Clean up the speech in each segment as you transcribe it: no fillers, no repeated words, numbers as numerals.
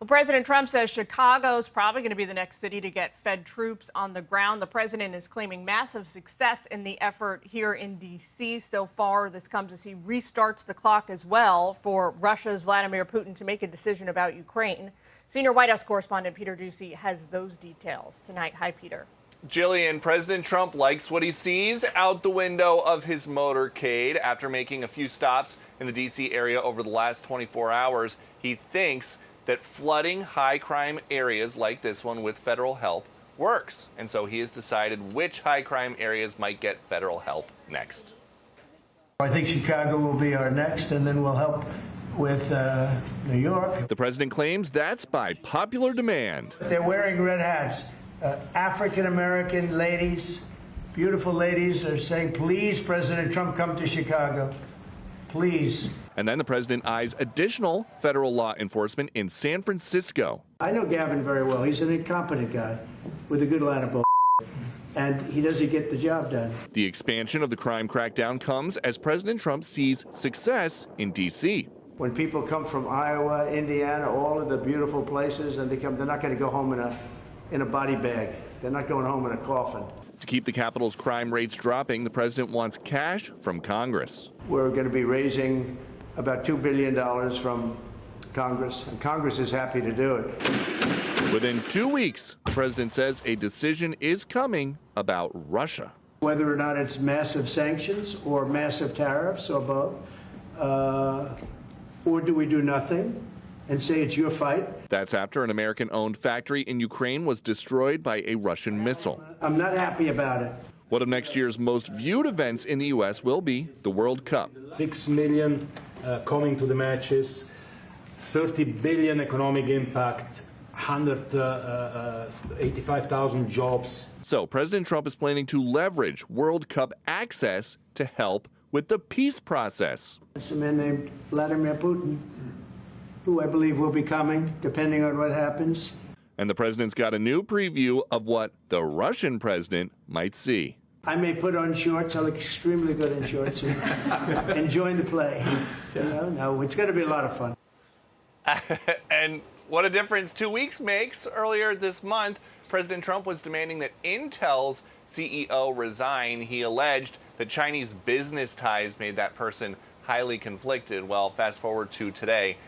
Well, President Trump says Chicago is probably going to be the next city to get Fed troops on the ground. The president is claiming massive success in the effort here in D.C. so far. This comes as he restarts the clock as well for Russia's Vladimir Putin to make a decision about Ukraine. Senior White House correspondent Peter Doocy has those details tonight. Hi, Peter. Jillian, President Trump likes what he sees out the window of his motorcade. After making a few stops in the D.C. area over the last 24 hours, he thinks that flooding high crime areas like this one with federal help works. And so he has decided which high crime areas might get federal help next. I think Chicago will be our next, and then we'll help with New York. The president claims that's by popular demand. They're wearing red hats. African-American ladies, beautiful ladies, are saying, please, President Trump, come to Chicago. Please. And then the president eyes additional federal law enforcement in San Francisco. I know Gavin very well. He's an incompetent guy with a good line of bull, and he doesn't get the job done. The expansion of the crime crackdown comes as President Trump sees success in D.C. When people come from Iowa, Indiana, all of the beautiful places, and they're not going to go home in a body bag. They're not going home in a coffin. To keep the capital's crime rates dropping, the president wants cash from Congress. We're going to be raising about $2 billion from Congress, and Congress is happy to do it. Within 2 weeks, the president says a decision is coming about Russia. Whether or not it's massive sanctions or massive tariffs or both, or do we do nothing and say it's your fight? That's after an American-owned factory in Ukraine was destroyed by a Russian missile. I'm not happy about it. One of next year's most viewed events in the U.S. will be the World Cup. 6 million coming to the matches, 30 billion economic impact, 185,000 jobs. So President Trump is planning to leverage World Cup access to help with the peace process. There's a man named Vladimir Putin, who I believe will be coming, depending on what happens. And the president's got a new preview of what the Russian president might see. I may put on shorts. I look extremely good in shorts and join the play. No, it's going to be a lot of fun. And what a difference 2 weeks makes. Earlier this month, President Trump was demanding that Intel's CEO resign. He alleged that Chinese business ties made that person highly conflicted. Well, fast forward to today,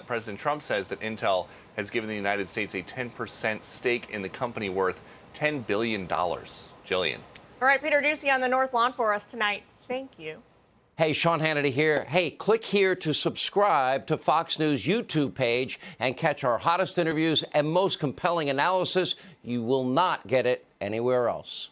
President Trump says that Intel has given the United States a 10% stake in the company worth $10 billion. Jillian. All right, Peter Doocy on the North Lawn for us tonight. Thank you. Hey, Sean Hannity here. Hey, click here to subscribe to Fox News YouTube page and catch our hottest interviews and most compelling analysis. You will not get it anywhere else.